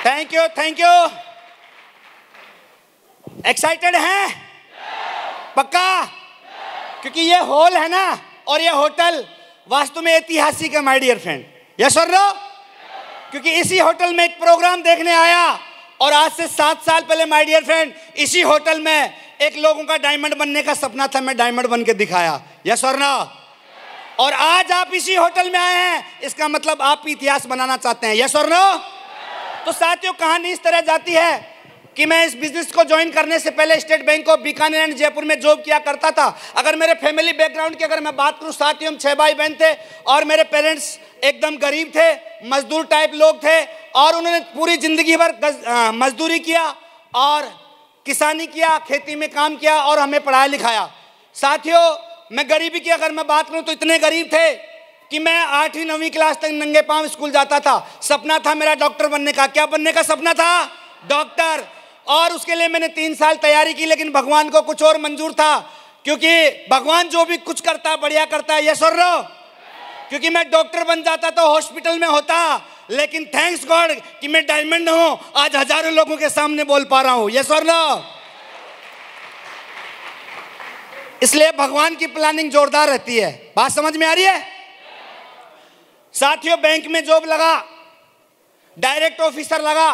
Thank you, thank you. Excited हैं? पक्का? क्योंकि ये हॉल है ना और ये होटल वास्तव में ऐतिहासिक है माय डियर फ्रेंड। यस और नो? क्योंकि इसी होटल में एक प्रोग्राम देखने आया और आज से 7 साल पहले माय डियर फ्रेंड इसी होटल में एक लोगों का डायमंड बनने का सपना था, मैं डायमंड बन के दिखाया। यस और नो? और आज आप इसी होटल में आए हैं, इसका मतलब आप इतिहास बनाना चाहते हैं। यस और नो? तो साथियों, कहानी इस तरह जाती है कि मैं इस बिजनेस को ज्वाइन करने से पहले state bank of Bikaner and Jaipur में जॉब किया करता था। अगर मेरे फैमिली बैकग्राउंड की अगर मैं बात करूं साथियों, हम 6 भाई बहन थे और मेरे पेरेंट्स एकदम गरीब थे, मजदूर टाइप लोग थे और उन्होंने पूरी जिंदगी भर मजदूरी किया और किसानी किया, खेती में काम किया और हमें पढ़ाया लिखाया। साथियों, मैं गरीबी की अगर मैं बात करूं तो इतने गरीब थे कि मैं 8वीं 9वीं क्लास तक नंगे पांव स्कूल जाता था। सपना था मेरा डॉक्टर बनने का। क्या बनने का सपना था? डॉक्टर। और उसके लिए मैंने 3 साल तैयारी की, लेकिन भगवान को कुछ और मंजूर था, क्योंकि भगवान जो भी कुछ करता है बढ़िया करता है। यस और नो? क्योंकि मैं डॉक्टर बन जाता तो हॉस्पिटल में होता, लेकिन थैंक्स गॉड कि मैं डायमंड हूं, आज हजारों लोगों के सामने बोल पा रहा हूं। यस और नो? इसलिए भगवान की प्लानिंग जोरदार रहती है। बात समझ में आ रही है? साथियों, बैंक में जॉब लगा, डायरेक्ट ऑफिसर लगा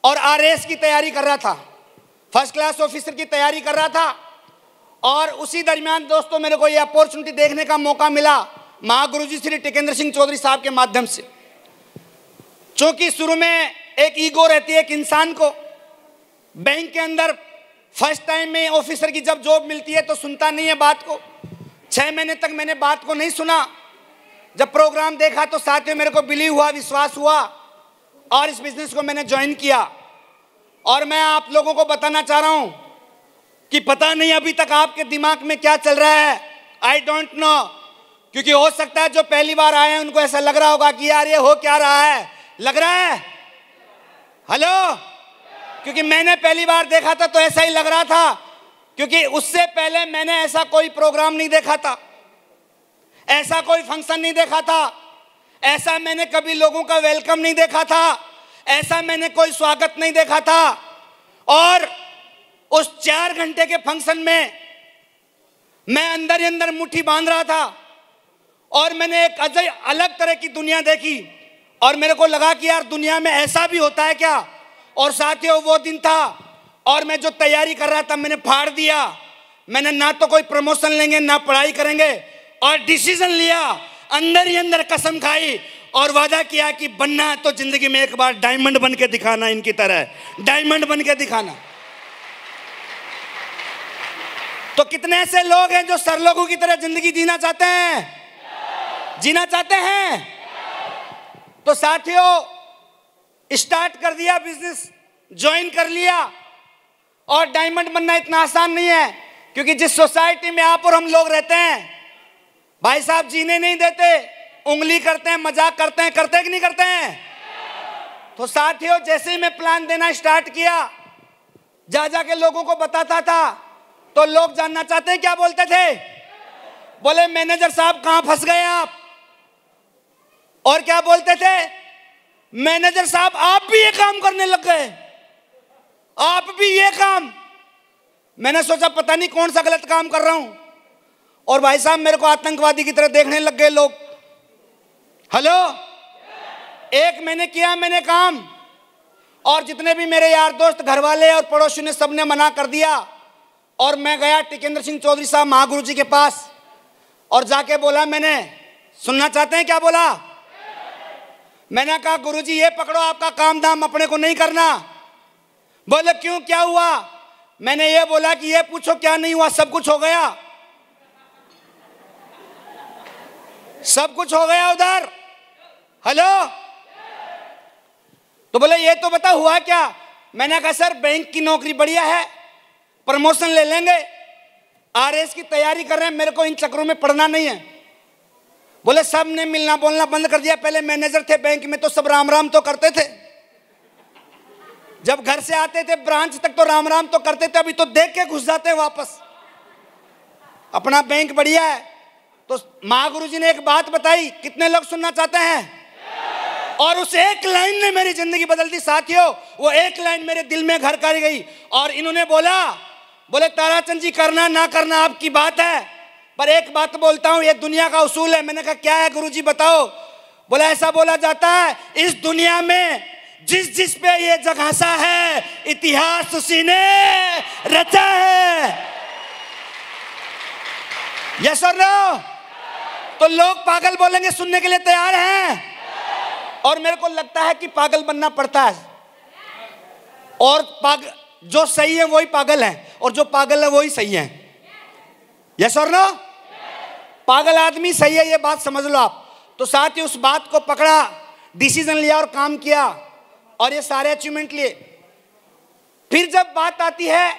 और आरएएस की तैयारी कर रहा था, फर्स्ट क्लास ऑफिसर की तैयारी कर रहा था। और उसी दरमियान दोस्तों मेरे को ये अपॉर्चुनिटी देखने का मौका मिला महागुरु जी श्री टिकेंद्र सिंह चौधरी साहब के माध्यम से। क्योंकि शुरू में एक ईगो रहती है एक इंसान को, बैंक के अंदर फर्स्ट टाइम में ऑफिसर की जब जॉब मिलती है तो सुनता नहीं है बात को। 6 महीने तक मैंने बात को नहीं सुना। जब प्रोग्राम देखा तो साथियों मेरे को बिलीव हुआ, विश्वास हुआ और इस बिजनेस को मैंने ज्वाइन किया। और मैं आप लोगों को बताना चाह रहा हूं कि पता नहीं अभी तक आपके दिमाग में क्या चल रहा है, आई डोंट नो। क्योंकि हो सकता है जो पहली बार आए हैं उनको ऐसा लग रहा होगा कि यार ये हो क्या रहा है, लग रहा है। हेलो? क्योंकि मैंने पहली बार देखा था तो ऐसा ही लग रहा था, क्योंकि उससे पहले मैंने ऐसा कोई प्रोग्राम नहीं देखा था, ऐसा कोई फंक्शन नहीं देखा था, ऐसा मैंने कभी लोगों का वेलकम नहीं देखा था, ऐसा मैंने कोई स्वागत नहीं देखा था। और उस 4 घंटे के फंक्शन में मैं अंदर ही अंदर मुट्ठी बांध रहा था और मैंने एक अलग तरह की दुनिया देखी और मेरे को लगा कि यार दुनिया में ऐसा भी होता है क्या। और साथियों, वो दिन था और मैं जो तैयारी कर रहा था मैंने फाड़ दिया। मैंने ना तो कोई प्रमोशन लेंगे ना पढ़ाई करेंगे और डिसीजन लिया, अंदर ही अंदर कसम खाई और वादा किया कि बनना है तो जिंदगी में एक बार डायमंड बन के दिखाना, इनकी तरह डायमंड बन के दिखाना। तो कितने ऐसे लोग हैं जो सरलोगों की तरह जिंदगी जीना चाहते हैं? जीना चाहते हैं? तो साथियों, स्टार्ट कर दिया बिजनेस, ज्वाइन कर लिया। और डायमंड बनना इतना आसान नहीं है, क्योंकि जिस सोसाइटी में आप और हम लोग रहते हैं भाई साहब जीने नहीं देते, उंगली करते हैं, मजाक करते हैं, करते कि नहीं करते हैं? तो साथियों, जैसे ही मैं प्लान देना स्टार्ट किया, जा जाके लोगों को बताता था तो लोग जानना चाहते हैं क्या बोलते थे? बोले मैनेजर साहब कहां फंस गए आप। और क्या बोलते थे? मैनेजर साहब आप भी ये काम करने लग गए, आप भी ये काम। मैंने सोचा पता नहीं कौन सा गलत काम कर रहा हूं और भाई साहब मेरे को आतंकवादी की तरह देखने लग गए लोग। हेलो? एक मैंने किया मैंने काम और जितने भी मेरे यार दोस्त, घर वाले और पड़ोसी ने सबने मना कर दिया। और मैं गया टिकेंद्र सिंह चौधरी साहब महागुरु जी के पास और जाके बोला, मैंने सुनना चाहते हैं क्या बोला? मैंने कहा गुरुजी ये पकड़ो, आपका काम धाम अपने को नहीं करना। बोले क्यों, क्या हुआ? मैंने ये बोला कि ये पूछो क्या नहीं हुआ, सब कुछ हो गया, सब कुछ हो गया उधर। हेलो? तो बोले ये तो बता हुआ क्या? मैंने कहा सर बैंक की नौकरी बढ़िया है, प्रमोशन ले लेंगे, आरएएस की तैयारी कर रहे हैं, मेरे को इन चक्रों में पड़ना नहीं है। बोले सब ने मिलना बोलना बंद कर दिया। पहले मैनेजर थे बैंक में तो सब राम राम तो करते थे, जब घर से आते थे ब्रांच तक तो राम राम तो करते थे, अभी तो देख के घुस जाते हैं वापस। अपना बैंक बढ़िया है। तो महागुरु जी ने एक बात बताई, कितने लोग सुनना चाहते हैं? और उस एक लाइन ने मेरी जिंदगी बदल दी साथियों। वो एक लाइन मेरे दिल में घर कर गई। और इन्होंने बोले ताराचंद जी, करना ना करना आपकी बात है, पर एक बात बोलता हूं, ये दुनिया का उसूल है। मैंने कहा क्या है गुरुजी बताओ। बोला ऐसा बोला जाता है, इस दुनिया में जिस जिस पे ये जगह है, इतिहास उसी ने रचा है। यस और नो? तो लोग पागल बोलेंगे, सुनने के लिए तैयार हैं? और मेरे को लगता है कि पागल बनना पड़ता है। और जो सही है वही पागल है, और जो पागल है वही सही है। यस और नो? पागल आदमी सही है, ये बात समझ लो आप। तो साथ ही उस बात को पकड़ा, डिसीजन लिया और काम किया, और ये सारे अचीवमेंट लिए। फिर जब बात आती है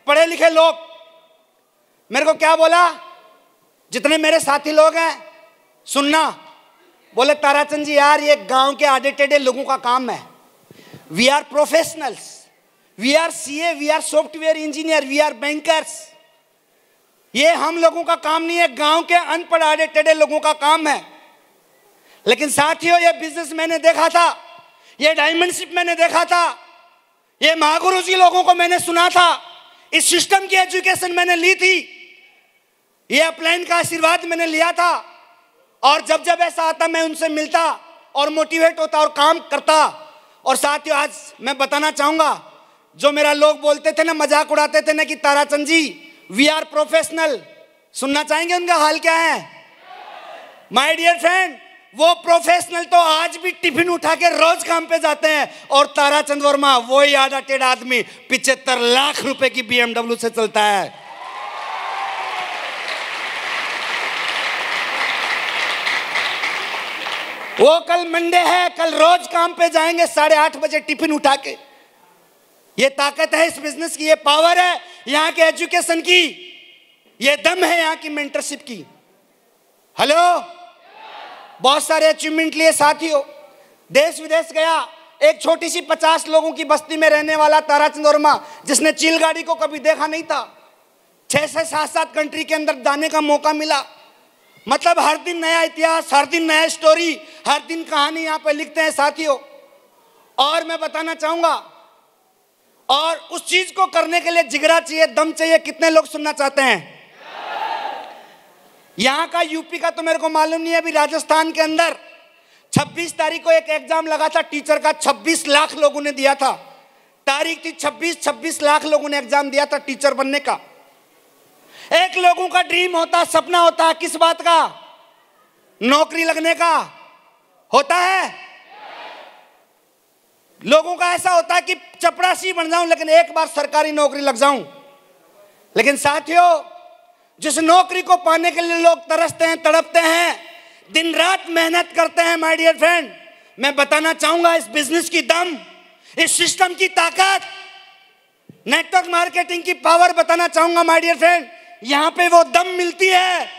पढ़े लिखे लोग, मेरे को क्या बोला, जितने मेरे साथी लोग हैं सुनना, बोले ताराचंद जी यार ये गांव के आधे टेढ़े लोगों का काम है। We are professionals, we are CA, we are software engineer, we are bankers. ये हम लोगों का काम नहीं है, गांव के अनपढ़ आधे टेढ़े लोगों का काम है। लेकिन साथियों ये बिजनेस मैंने देखा था, ये डायमंडशिप मैंने देखा था, ये महागुरु जी लोगों को मैंने सुना था, इस सिस्टम की एजुकेशन मैंने ली थी, ये अपलाइन का आशीर्वाद मैंने लिया था। और जब जब ऐसा आता मैं उनसे मिलता और मोटिवेट होता और काम करता। और साथियों आज मैं बताना चाहूंगा, जो मेरा लोग बोलते थे ना, मजाक उड़ाते थे ना कि ताराचंद जी वी आर प्रोफेशनल, सुनना चाहेंगे उनका हाल क्या है? माय डियर फ्रेंड, वो प्रोफेशनल तो आज भी टिफिन उठा के रोज काम पे जाते हैं। और ताराचंद वर्मा वही आधा टेढ़ा आदमी 75 लाख रुपए की BMW से चलता है। वो कल मंडे है, कल रोज काम पे जाएंगे 8:30 बजे टिफिन उठा के। ये ताकत है इस बिजनेस की, ये पावर है यहाँ के एजुकेशन की, ये दम है यहाँ की मेंटरशिप की। हेलो, बहुत सारे अचीवमेंट लिए साथियों, देश विदेश गया। एक छोटी सी 50 लोगों की बस्ती में रहने वाला ताराचंद वर्मा, जिसने चील गाड़ी को कभी देखा नहीं था, 6 से 7 कंट्री के अंदर जाने का मौका मिला। मतलब हर दिन नया इतिहास, हर दिन नया स्टोरी, हर दिन कहानी यहाँ पे लिखते हैं साथियों। और मैं बताना चाहूंगा, और उस चीज को करने के लिए जिगरा चाहिए, दम चाहिए। कितने लोग सुनना चाहते हैं? यहाँ का यूपी का तो मेरे को मालूम नहीं है, अभी राजस्थान के अंदर 26 तारीख को एक एग्जाम लगा था टीचर का, 26 लाख लोगों ने दिया था। तारीख थी 26 लाख लोगों ने एग्जाम दिया था टीचर बनने का। एक लोगों का ड्रीम होता, सपना होता है, किस बात का? नौकरी लगने का होता है। लोगों का ऐसा होता है कि चपरासी बन जाऊं लेकिन एक बार सरकारी नौकरी लग जाऊं। लेकिन साथियों, जिस नौकरी को पाने के लिए लोग तरसते हैं, तड़पते हैं, दिन रात मेहनत करते हैं, माय डियर फ्रेंड, मैं बताना चाहूंगा इस बिजनेस की दम, इस सिस्टम की ताकत, नेटवर्क मार्केटिंग की पावर बताना चाहूंगा माय डियर फ्रेंड। यहां पे वो दम मिलती है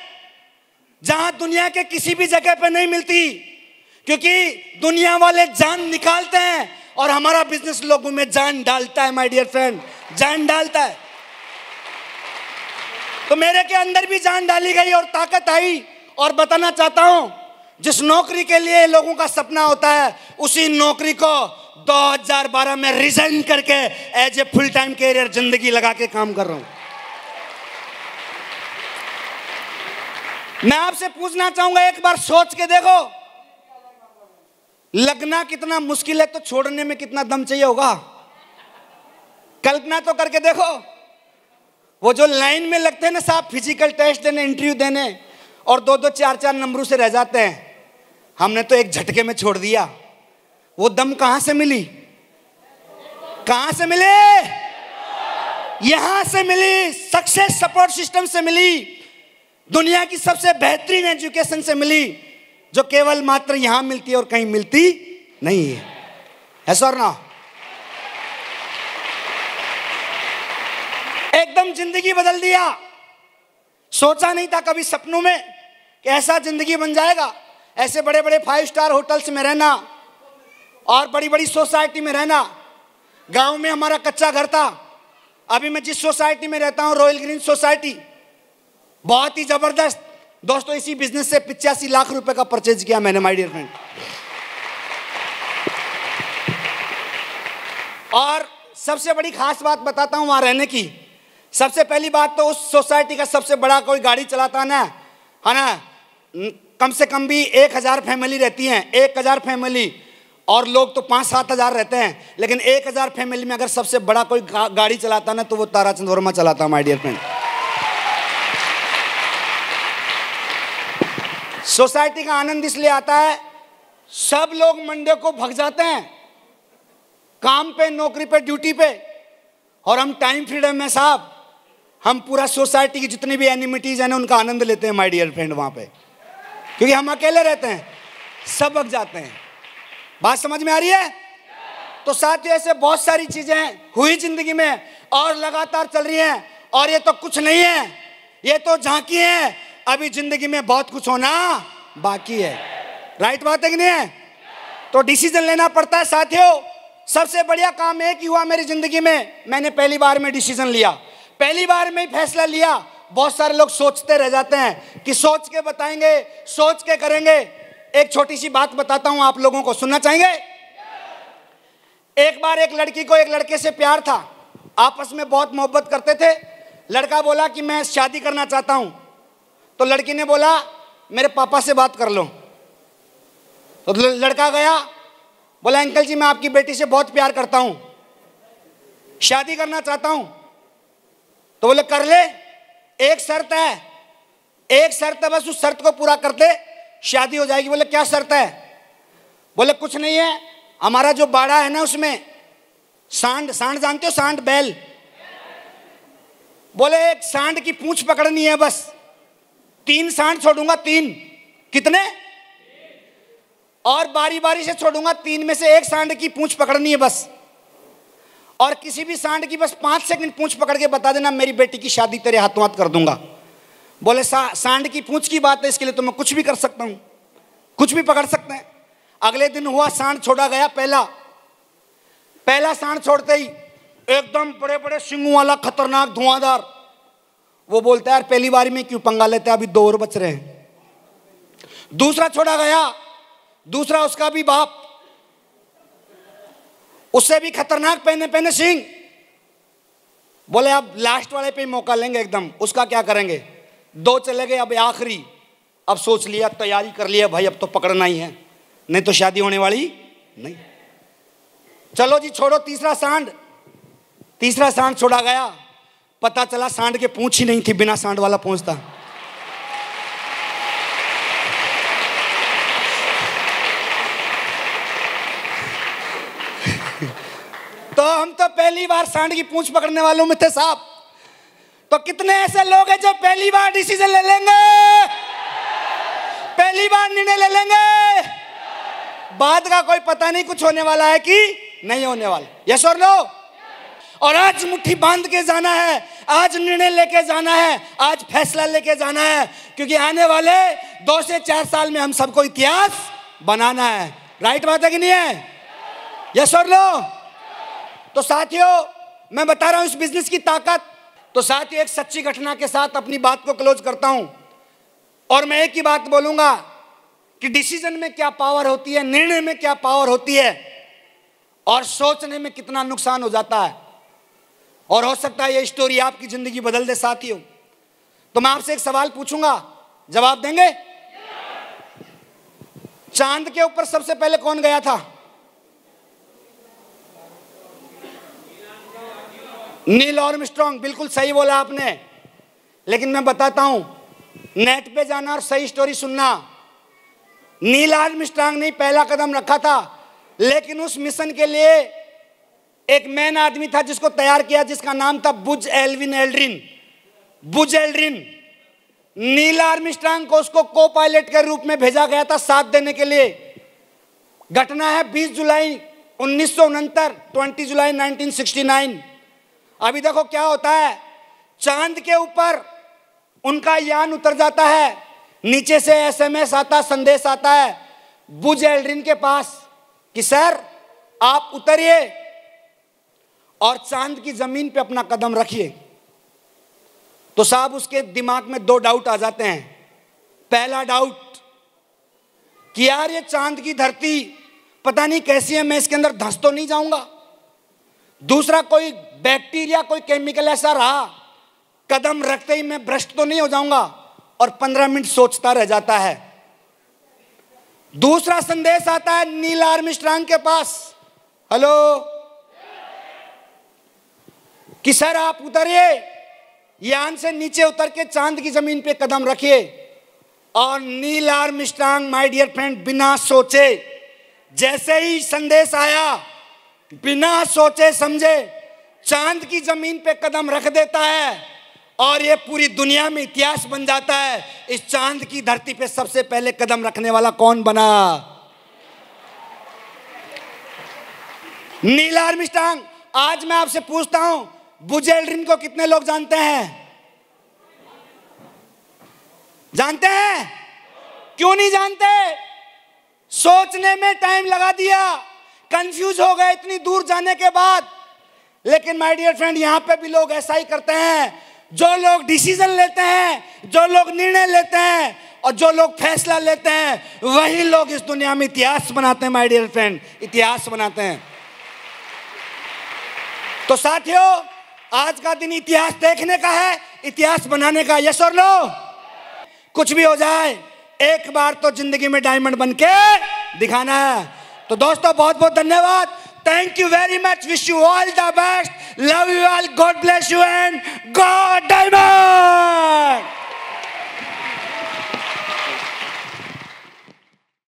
जहां दुनिया के किसी भी जगह पे नहीं मिलती, क्योंकि दुनिया वाले जान निकालते हैं और हमारा बिजनेस लोगों में जान डालता है माय डियर फ्रेंड, जान डालता है। तो मेरे के अंदर भी जान डाली गई और ताकत आई। और बताना चाहता हूं, जिस नौकरी के लिए लोगों का सपना होता है, उसी नौकरी को 2012 में रिजाइन करके as a full time career जिंदगी लगा के काम कर रहा हूं। मैं आपसे पूछना चाहूंगा, एक बार सोच के देखो, लगना कितना मुश्किल है तो छोड़ने में कितना दम चाहिए होगा। कल्पना तो करके देखो, वो जो लाइन में लगते हैं ना साहब, फिजिकल टेस्ट देने, इंटरव्यू देने, और 2-2, 4-4 नंबरों से रह जाते हैं। हमने तो एक झटके में छोड़ दिया। वो दम कहां से मिली? कहां से मिले? यहां से मिली, सक्सेस सपोर्ट सिस्टम से मिली, दुनिया की सबसे बेहतरीन एजुकेशन से मिली, जो केवल मात्र यहां मिलती है और कहीं मिलती नहीं है। ऐसा और ना? एकदम जिंदगी बदल दिया। सोचा नहीं था कभी सपनों में कि ऐसा जिंदगी बन जाएगा। ऐसे बड़े बड़े 5 स्टार होटल्स में रहना और बड़ी बड़ी सोसाइटी में रहना। गांव में हमारा कच्चा घर था। अभी मैं जिस सोसाइटी में रहता हूं, रॉयल ग्रीन सोसाइटी, बहुत ही जबरदस्त। दोस्तों, इसी बिजनेस से 85 लाख रुपए का परचेज किया मैंने माय डियर फ्रेंड। और सबसे बड़ी खास बात बताता हूँ वहाँ रहने की। सबसे पहली बात तो उस सोसाइटी का सबसे बड़ा कोई गाड़ी चलाता है ना, कम से कम भी 1000 फैमिली रहती हैं, 1000 फैमिली, और लोग तो 5-7 हज़ार रहते हैं, लेकिन 1000 फैमिली में अगर सबसे बड़ा कोई गाड़ी चलाता ना तो वो ताराचंद वर्मा चलाता है, माय डियर फ्रेंड। सोसाइटी का आनंद इसलिए आता है, सब लोग मंडे को भग जाते हैं काम पे, नौकरी पे, ड्यूटी पे, और हम टाइम फ्रीडम में साहब हम पूरा सोसाइटी की जितनी भी एनिमिटीज है ना उनका आनंद लेते हैं माय डियर फ्रेंड वहां पे, क्योंकि हम अकेले रहते हैं, सब भग जाते हैं। बात समझ में आ रही है? तो साथियों ऐसे बहुत सारी चीजें हुई जिंदगी में और लगातार चल रही हैं, और ये तो कुछ नहीं है, ये तो झांकी है, अभी जिंदगी में बहुत कुछ होना बाकी है। राइट बात है कि नहीं है? तो डिसीजन लेना पड़ता है साथियों। सबसे बढ़िया काम एक ही हुआ मेरी जिंदगी में, मैंने पहली बार में डिसीजन लिया, पहली बार में ही फैसला लिया। बहुत सारे लोग सोचते रह जाते हैं कि सोच के बताएंगे, सोच के करेंगे। एक छोटी सी बात बताता हूं आप लोगों को, सुनना चाहेंगे? एक बार एक लड़की को एक लड़के से प्यार था, आपस में बहुत मोहब्बत करते थे। लड़का बोला कि मैं शादी करना चाहता हूं, तो लड़की ने बोला मेरे पापा से बात कर लो। तो लड़का गया, बोला अंकल जी मैं आपकी बेटी से बहुत प्यार करता हूं, शादी करना चाहता हूं। तो बोले कर ले, एक शर्त है, एक शर्त है, बस उस शर्त को पूरा कर दे शादी हो जाएगी। बोले क्या शर्त है? बोले कुछ नहीं है, हमारा जो बाड़ा है ना उसमें सांड, सांड जानते हो, सांड बैल, बोले एक सांड की पूंछ पकड़नी है, बस 3 सांड छोड़ूंगा, 3 कितने, और बारी बारी से छोड़ूंगा, 3 में से एक सांड की पूंछ पकड़नी है बस, और किसी भी सांड की बस 5 सेकंड पूंछ पकड़ के बता देना मेरी बेटी की शादी तेरे हाथों हाथ कर दूंगा। बोले सांड की पूंछ की बात है, इसके लिए तो मैं कुछ भी कर सकता हूं, कुछ भी पकड़ सकते हैं। अगले दिन हुआ, सांड छोड़ा गया, पहला सांड छोड़ते ही एकदम बड़े बड़े सिंगों वाला खतरनाक धुआंधार। वो बोलता है यार पहली बारी में क्यों पंगा लेते हैं, अभी 2 और बच रहे हैं। दूसरा छोड़ा गया, दूसरा उसका भी बाप, उससे भी खतरनाक पहने पहने सिंह। बोले अब लास्ट वाले पे मौका लेंगे एकदम, उसका क्या करेंगे। 2 चले गए, अब आखिरी, अब सोच लिया, तैयारी कर लिया भाई अब तो पकड़ना ही है, नहीं तो शादी होने वाली नहीं। चलो जी छोड़ो तीसरा सांड छोड़ा गया, पता चला सांड के पूंछ ही नहीं थी, बिना सांड वाला पूंछ था। तो हम तो पहली बार सांड की पूंछ पकड़ने वालों में थे साहब। तो कितने ऐसे लोग हैं जो पहली बार डिसीजन ले लेंगे, पहली बार निर्णय ले लेंगे, बाद का कोई पता नहीं कुछ होने वाला है कि नहीं होने वाला। यस और नो? और आज मुट्ठी बांध के जाना है, आज निर्णय लेके जाना है, आज फैसला लेके जाना है, क्योंकि आने वाले 2 से 4 साल में हम सबको इतिहास बनाना है। राइट बात है कि नहीं है? यस और नो? तो साथियों मैं बता रहा हूं इस बिजनेस की ताकत। तो साथियों एक सच्ची घटना के साथ अपनी बात को क्लोज करता हूं, और मैं एक ही बात बोलूंगा कि डिसीजन में क्या पावर होती है, निर्णय में क्या पावर होती है, और सोचने में कितना नुकसान हो जाता है। और हो सकता है ये स्टोरी आपकी जिंदगी बदल दे साथियों। तो मैं आपसे एक सवाल पूछूंगा, जवाब देंगे? चांद के ऊपर सबसे पहले कौन गया था? Neil Armstrong. बिल्कुल सही बोला आपने, लेकिन मैं बताता हूं, नेट पे जाना और सही स्टोरी सुनना। नील आर्मस्ट्रांग ने पहला कदम रखा था, लेकिन उस मिशन के लिए एक मैन आदमी था जिसको तैयार किया, जिसका नाम था Buzz Alvin Aldrin. Buzz Aldrin, Neil Armstrong को उसको को पायलट के रूप में भेजा गया था साथ देने के लिए। घटना है 20 जुलाई 1969, 20 जुलाई 1969। अभी देखो क्या होता है, चांद के ऊपर उनका यान उतर जाता है, नीचे से SMS आता, संदेश आता है बुज एल्ड्रिन के पास कि सर आप उतरिए और चांद की जमीन पे अपना कदम रखिए। तो साहब उसके दिमाग में 2 डाउट आ जाते हैं। पहला डाउट कि यार ये चांद की धरती पता नहीं कैसी है, मैं इसके अंदर धंस तो नहीं जाऊंगा। दूसरा कोई बैक्टीरिया, कोई केमिकल ऐसा रहा, कदम रखते ही मैं भ्रष्ट तो नहीं हो जाऊंगा, और 15 मिनट सोचता रह जाता है। दूसरा संदेश आता है नील आर्मस्ट्रांग के पास, हेलो, कि सर आप उतरिए, यान से नीचे उतर के चांद की जमीन पे कदम रखिए। और Neil Armstrong my dear friend बिना सोचे, जैसे ही संदेश आया, बिना सोचे समझे चांद की जमीन पे कदम रख देता है, और ये पूरी दुनिया में इतिहास बन जाता है। इस चांद की धरती पे सबसे पहले कदम रखने वाला कौन बना? Neil Armstrong. आज मैं आपसे पूछता हूं, बुज एल्ड्रिन को कितने लोग जानते हैं? जानते हैं? क्यों नहीं जानते? सोचने में टाइम लगा दिया, कंफ्यूज हो गए इतनी दूर जाने के बाद। लेकिन माय डियर फ्रेंड, यहां पे भी लोग ऐसा ही करते हैं। जो लोग डिसीजन लेते हैं, जो लोग निर्णय लेते हैं, और जो लोग फैसला लेते हैं, वही लोग इस दुनिया में इतिहास बनाते हैं माय डियर फ्रेंड, इतिहास बनाते हैं। तो साथियों, आज का दिन इतिहास देखने का है, इतिहास बनाने का। यस और नो? कुछ भी हो जाए, एक बार तो जिंदगी में डायमंड बनके दिखाना है। तो दोस्तों, बहुत बहुत धन्यवाद। Thank you very much. Wish you all the best. Love you all. God bless you and God Diamond.